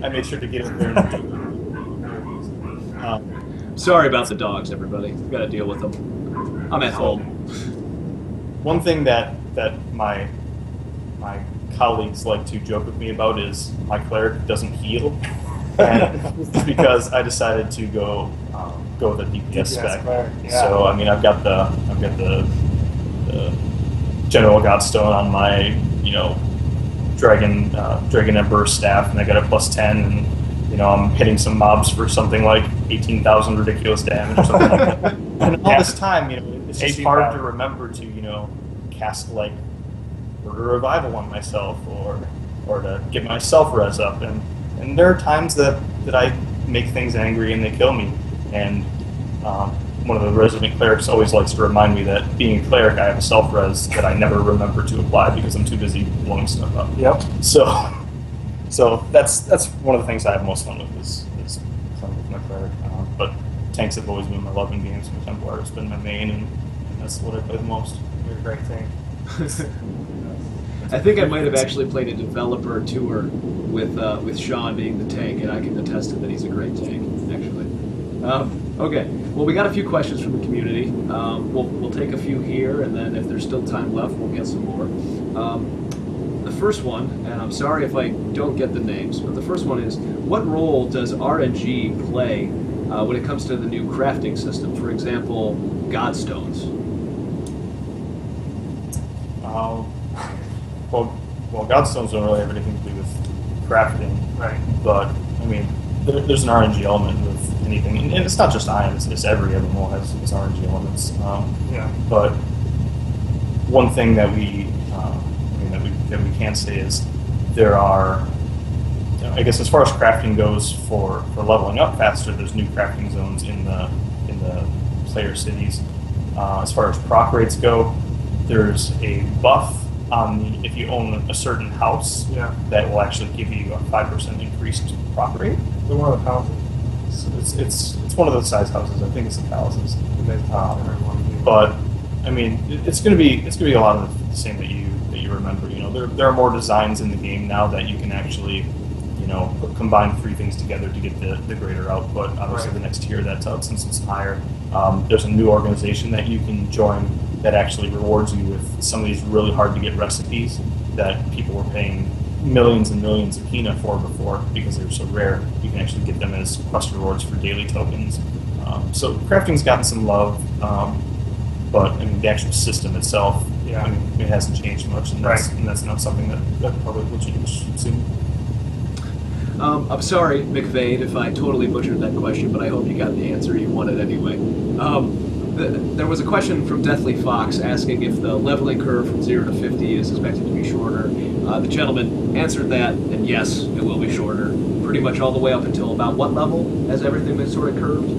made sure to get in there and Sorry about the dogs, everybody. We've got to deal with them. I'm at home. One thing that my colleagues like to joke with me about is my Cleric doesn't heal. And it's because I decided to go with a DPS spec. Yeah. So I mean, I've got the General Godstone on my Dragon Emperor staff, and I got a +10, and I'm hitting some mobs for something like 18,000 ridiculous damage or something like that. And all this time, it's just hard to remember to cast like Murder Revival on myself or to get myself res up, and there are times that I make things angry and they kill me, and one of the resident clerics always likes to remind me that being a cleric, I have a self-res that I never remember to apply because I'm too busy blowing stuff up. Yep. So that's one of the things I have most fun with is playing with my cleric. But tanks have always been my love in games. My Templar has been my main, and that's what I play the most. you're a great thing. I think I might have actually played a developer tour with Sean being the tank, and I can attest to that he's a great tank, actually. Okay, well, we got a few questions from the community. We'll take a few here, and then if there's still time left, we'll get some more. The first one, and I'm sorry if I don't get the names, but the first one is, what role does RNG play when it comes to the new crafting system? For example, Godstones. Well, Godstones don't really have anything to do with crafting, Right. but I mean, there's an RNG element with anything, and it's not just Ion. It's every MMO has RNG elements. Yeah. But one thing that we can say is there are, I guess, as far as crafting goes for leveling up faster, there's new crafting zones in the player cities. As far as proc rates go, there's a buff on if you own a certain house that will actually give you a 5% increased proc rate. So one of the houses. So it's one of those size houses. I think it's the palaces. But I mean, it's gonna be a lot of the same that you remember. You know, there are more designs in the game now that you can actually, you know, combine three things together to get the greater output. Obviously, the next tier that's out, since it's higher, there's a new organization that you can join that actually rewards you with some of these really hard to get recipes that people were paying millions and millions of peanut for before because they were so rare. You can actually get them as quest rewards for daily tokens. So crafting's gotten some love, but I mean the actual system itself, I mean, it hasn't changed much, and that's not something that probably will change soon. I'm sorry, McVade, if I totally butchered that question, but I hope you got the answer you wanted anyway. There was a question from Deathly Fox asking if the leveling curve from 0 to 50 is expected to be shorter. The gentleman answered that, and yes, it will be shorter. Pretty much all the way up until about what level has everything been sort of curved?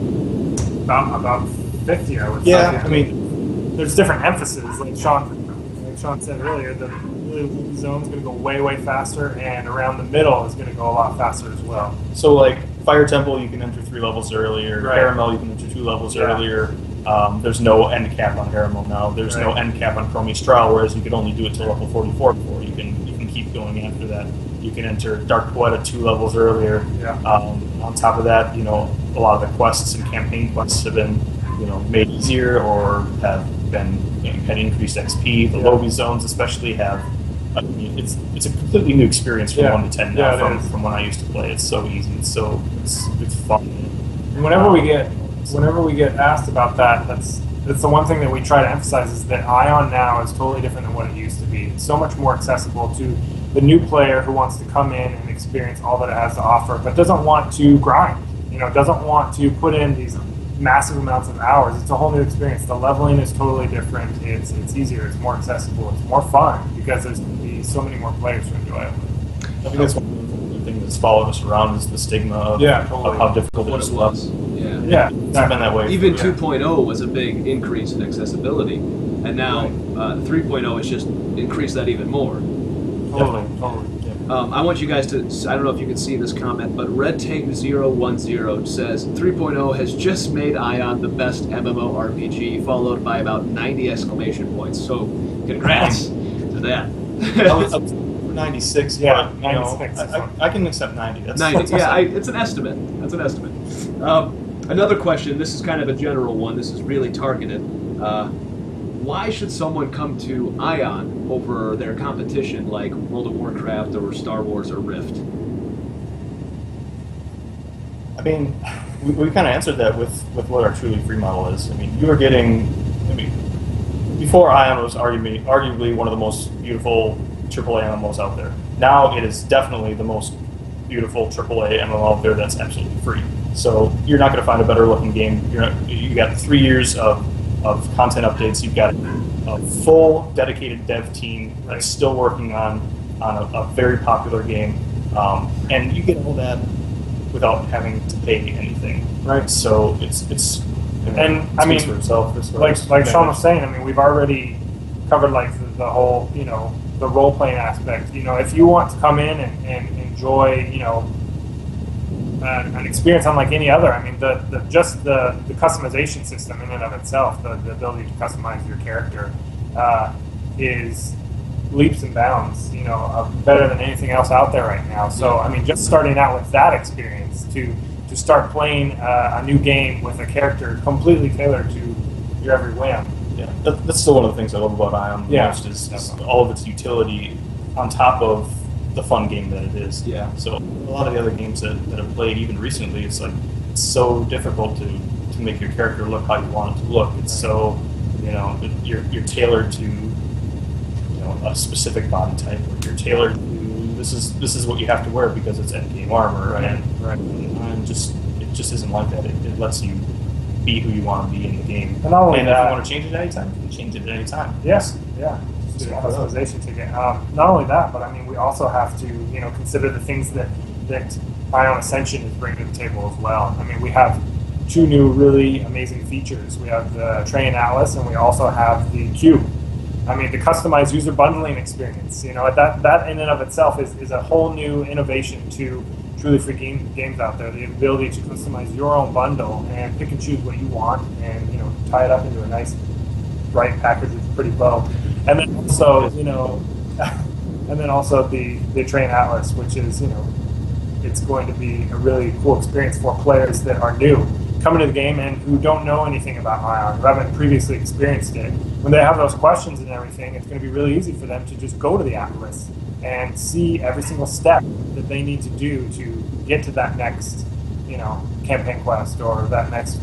About 50, I would say. Yeah, I mean, there's different emphasis. Like Sean said earlier, the really zone's going to go way faster, and around the middle is going to go a lot faster as well. So like Fire Temple, you can enter 3 levels earlier. Caramel, you can enter 2 levels earlier. There's no end cap on Caramel now. There's no end cap on Chromie Straw, whereas you could only do it till level 44 before you can keep going after that. You can enter Dark Poeta 2 levels earlier. On top of that, you know, a lot of the quests and campaign quests have been, you know, made easier or have been, you know, had increased XP. The lobby zones especially have. I mean, it's a completely new experience from 1 to 10 now from when I used to play. It's so easy. It's fun. Whenever we get asked about that, that's the one thing that we try to emphasize is that Ion now is totally different than what it used to be. It's so much more accessible to the new player who wants to come in and experience all that it has to offer, but doesn't want to grind. You know, doesn't want to put in these massive amounts of hours. It's a whole new experience. The leveling is totally different. It's easier. It's more accessible. It's more fun because there's going to be so many more players to enjoy it. I think that's one of the things that's followed us around is the stigma of how difficult it is to love. Yeah, it's been that way. Even 2.0 was a big increase in accessibility, and now 3.0 has just increased that even more. Totally. I want you guys to, I don't know if you can see this comment, but RedTape010 says 3.0 has just made Ion the best MMORPG, followed by about 90 exclamation points. So congrats to that. I was up to 96. Yeah, but, 96. I can accept 90. That's 90. Yeah, it's an estimate. That's an estimate. Another question. This is kind of a general one. This is really targeted. Why should someone come to Ion over their competition like World of Warcraft or Star Wars or Rift? I mean, we kind of answered that with what our truly free model is. I mean, you were getting, before Ion was arguably one of the most beautiful AAA MMOs out there. Now it is definitely the most beautiful AAA MMO out there that's absolutely free. So you're not going to find a better looking game. You got 3 years of content updates. You've got a full dedicated dev team that's still working on a very popular game, and you get all that without having to pay anything. Right. So it's and I mean, for itself, like Sean was saying, I mean, we've already covered like the whole, you know, the role playing aspect. You know, if you want to come in and enjoy, you know, an experience unlike any other. I mean, just the customization system in and of itself, the ability to customize your character is leaps and bounds, better than anything else out there right now. So, I mean, just starting out with that experience to start playing a new game with a character completely tailored to your every whim. Yeah, that's still one of the things I love about ION the most is all of its utility on top of the fun game that it is. Yeah. So a lot of the other games that I've played, even recently, it's like it's so difficult to make your character look how you want it to look. It's so, you're tailored to a specific body type, or you're tailored to this is what you have to wear because it's endgame armor, Right. and it just isn't like that. It lets you be who you want to be in the game. And not only if that, you want to change it at any time, you can change it at any time. Yes, yeah. Just do a customization ticket. Not only that, but I mean, we also have to consider the things that ION Ascension is bringing to the table as well. I mean, we have 2 new really amazing features. We have the Bitrate Atlas, and we also have the Cube. I mean, the customized user bundling experience. That in and of itself is a whole new innovation to truly free games out there. The ability to customize your own bundle and pick and choose what you want, and tie it up into a nice, bright package with a pretty bow. And then also, the Bitrate Atlas, which is it's going to be a really cool experience for players that are new coming to the game and who don't know anything about ION, who haven't previously experienced it. When they have those questions and everything, it's going to be really easy for them to just go to the Atlas and see every single step that they need to do to get to that next, campaign quest or that next,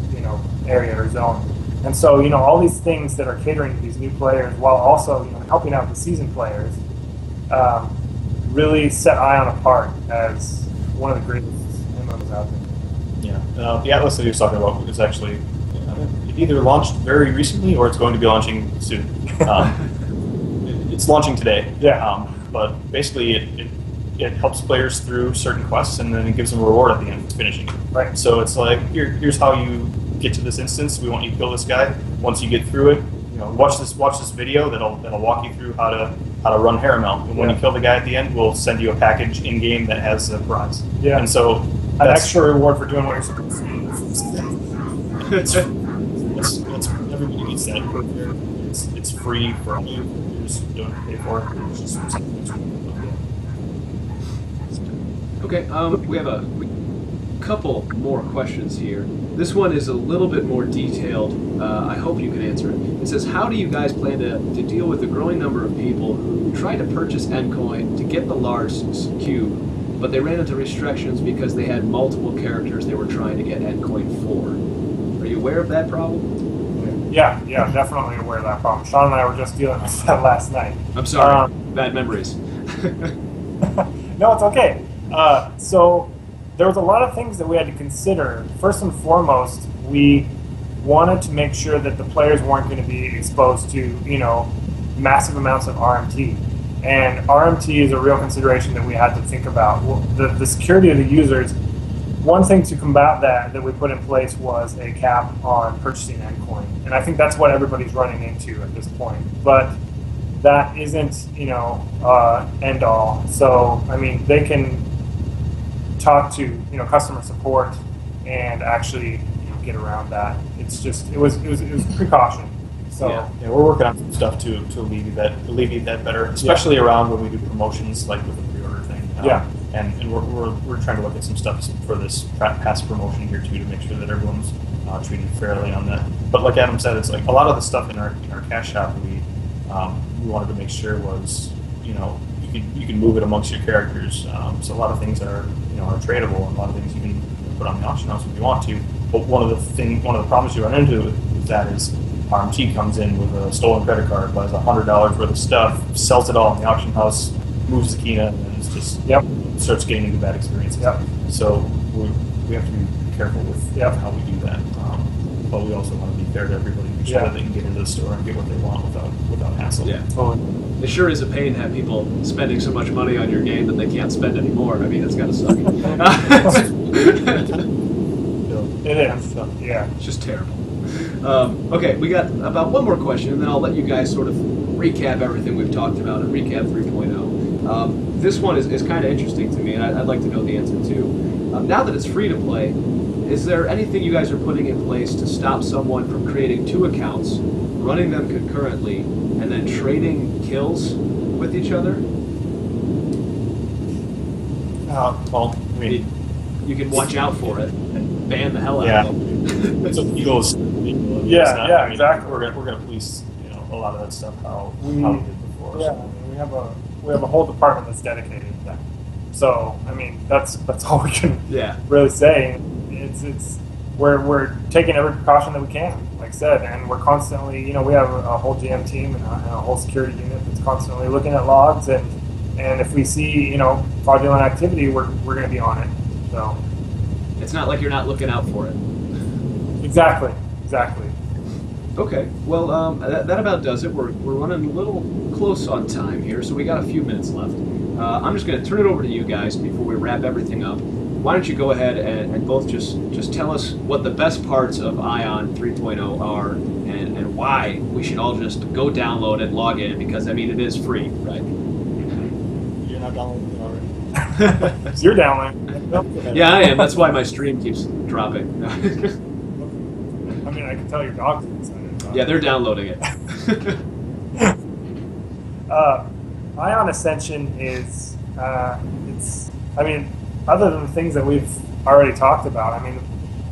area or zone. And so, all these things that are catering to these new players while also, helping out the seasoned players, really set ION apart as one of the greatest MMOs out there. Yeah, the Atlas that he was talking about is actually it either launched very recently or it's going to be launching soon. It's launching today. Yeah. But basically, it helps players through certain quests, and then it gives them a reward at the end for finishing. Right. So it's like here's how you get to this instance. We want you to kill this guy. Once you get through it, watch this video that'll walk you through how to run Haramel. And when you kill the guy at the end, we'll send you a package in game that has a prize. Yeah. And so an extra reward for doing what you're supposed to do. that's everybody gets that. It's free for all you. You just don't have to pay for it. It's just Okay, we have a couple more questions here. This one is a little bit more detailed. I hope you can answer it. It says, how do you guys plan to deal with the growing number of people who try to purchase Endcoin to get the large cube, but they ran into restrictions because they had multiple characters they were trying to get Endcoin for? Are you aware of that problem? Yeah, definitely aware of that problem. Sean and I were just dealing with that last night. I'm sorry, bad memories. No, it's okay. So there was a lot of things that we had to consider. First and foremost, we wanted to make sure that the players weren't going to be exposed to, massive amounts of RMT. And RMT is a real consideration that we had to think about. Well, the security of the users, one thing to combat that we put in place was a cap on purchasing Endcoin. And I think that's what everybody's running into at this point. But that isn't, end all. So, I mean, they can talk to customer support and actually get around that. It's just it was precaution. So yeah, we're working on some stuff to alleviate that better, especially around when we do promotions like with the pre-order thing. And we're trying to look at some stuff for this past promotion here too to make sure that everyone's treated fairly on that. But like Adam said, it's like a lot of the stuff in our cash shop we wanted to make sure was you can move it amongst your characters. So a lot of things are tradable, and a lot of things you can put on the auction house if you want to. But one of the problems you run into with that is RMT comes in with a stolen credit card, buys $100 worth of stuff, sells it all in the auction house, moves the key in, and it's just starts getting into bad experiences. So we have to be careful with how we do that. But we also want to be fair to everybody, make sure that they can get into the store and get what they want without hassle. Yeah. It sure is a pain to have people spending so much money on your game that they can't spend anymore. I mean, it's got to suck. It is. Yeah. It's just terrible. Okay, we got about one more question, and then I'll let you guys sort of recap everything we've talked about and recap 3.0. This one is kind of interesting to me, and I'd like to know the answer too. Now that it's free to play, is there anything you guys are putting in place to stop someone from creating 2 accounts, running them concurrently, and then trading kills with each other? Well, I mean, you can watch out for it and ban the hell out yeah. of them. It's illegal. Yeah, exactly. We're gonna police, you know, a lot of that stuff how we did before. Yeah, I mean, we have a whole department that's dedicated to that. So I mean, that's all we can really say. It's we're taking every precaution that we can, like I said, and we're constantly, you know, we have a whole GM team and a whole security unit that's constantly looking at logs, and if we see, you know, fraudulent activity, we're going to be on it. So it's not like you're not looking out for it. Exactly. Okay, well, that about does it. We're running a little close on time here, so we got a few minutes left. I'm just going to turn it over to you guys before we wrap everything up. Why don't you go ahead and both just tell us what the best parts of ION 3.0 are, and why we should all just go download it, log in, because, I mean, it is free, right? You're not downloading it already. You're downloading. Yeah, I am. That's why my stream keeps dropping. I mean, I can tell your dog's excited about Yeah, they're downloading it. ION Ascension is, I mean, other than the things that we've already talked about, I mean,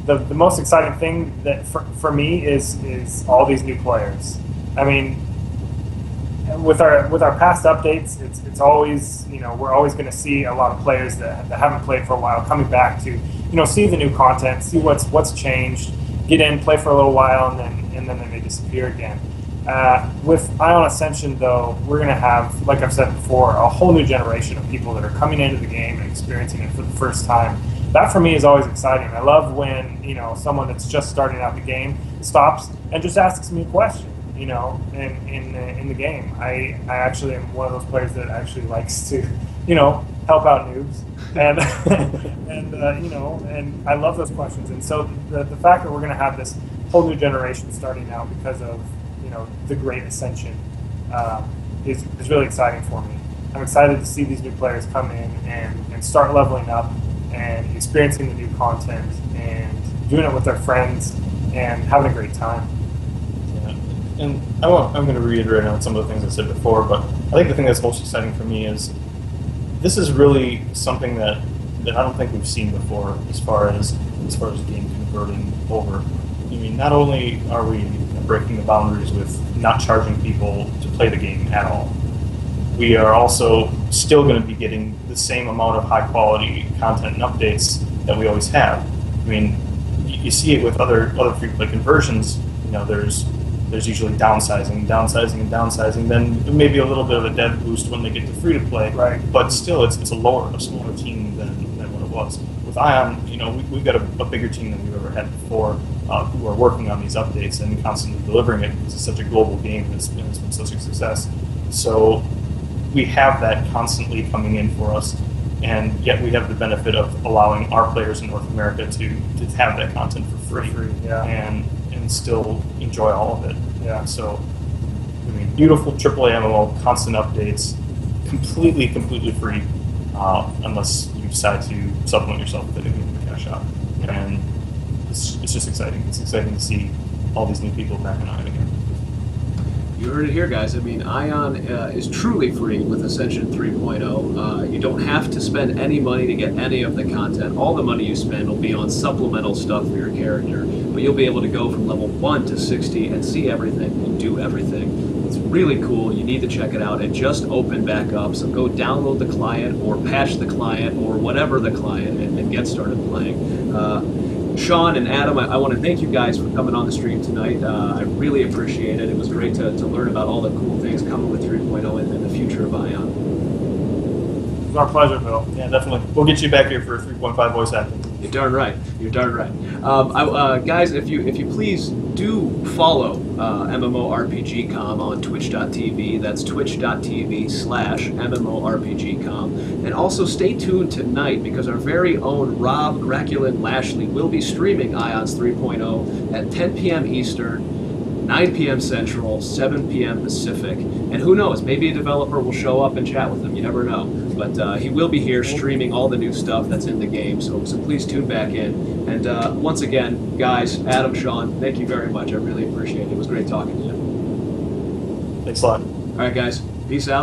the most exciting thing that for me is all these new players. I mean, with our past updates, it's always, you know, we're always going to see a lot of players that haven't played for a while coming back to, you know, see the new content, see what's changed, get in, play for a little while, and then they may disappear again. With ION Ascension, though, we're going to have, like I've said before, a whole new generation of people that are coming into the game and experiencing it for the first time. That, for me, is always exciting. I love when, you know, someone that's just starting out the game stops and just asks me a question, you know, in the game. I actually am one of those players that actually likes to, you know, help out noobs. And you know, and I love those questions. And so the fact that we're going to have this whole new generation starting out because of, you know, the Great Ascension is really exciting for me. I'm excited to see these new players come in and start leveling up and experiencing the new content and doing it with their friends and having a great time. Yeah. And I'm going to reiterate on some of the things I said before, but I think the thing that's most exciting for me is this is really something that I don't think we've seen before as far as game converting over. I mean, not only are we breaking the boundaries with not charging people to play the game at all, we are also still going to be getting the same amount of high quality content and updates that we always have. I mean, you see it with other free play conversions. You know, there's usually downsizing, then maybe a little bit of a dev boost when they get to free to play. Right. But still, it's a smaller team than what it was. With ION, you know, we've got a bigger team than we've ever had before, who are working on these updates and constantly delivering it because it's such a global game and it's been such a success. So we have that constantly coming in for us, and yet we have the benefit of allowing our players in North America to have that content for free, yeah. and still enjoy all of it. Yeah. So, I mean, beautiful AAA MMO, constant updates, completely free, unless you decide to supplement yourself with it in the cash shop. And it's just exciting. It's exciting to see all these new people back in ION again. You heard it here, guys. I mean, ION is truly free with Ascension 3.0. You don't have to spend any money to get any of the content. All the money you spend will be on supplemental stuff for your character. But you'll be able to go from level 1 to 60 and see everything and do everything. It's really cool. You need to check it out. It just opened back up, so go download the client or patch the client or whatever the client and get started playing. Sean and Adam, I want to thank you guys for coming on the stream tonight. I really appreciate it. It was great to learn about all the cool things coming with 3.0 and the future of ION. It's our pleasure, Bill. Yeah, definitely. We'll get you back here for 3.5 voice acting. You're darn right. You're darn right. Guys, if you please do follow MMORPGcom on twitch.tv. That's twitch.tv/MMORPGcom. And also stay tuned tonight because our very own Rob Graculin Lashley will be streaming IONS 3.0 at 10 p.m. Eastern, 9 p.m. Central, 7 p.m. Pacific. And who knows, maybe a developer will show up and chat with them. You never know. But he will be here streaming all the new stuff that's in the game, so please tune back in. And once again, guys, Adam, Sean, thank you very much. I really appreciate it. It was great talking to you. Thanks a lot. All right, guys. Peace out.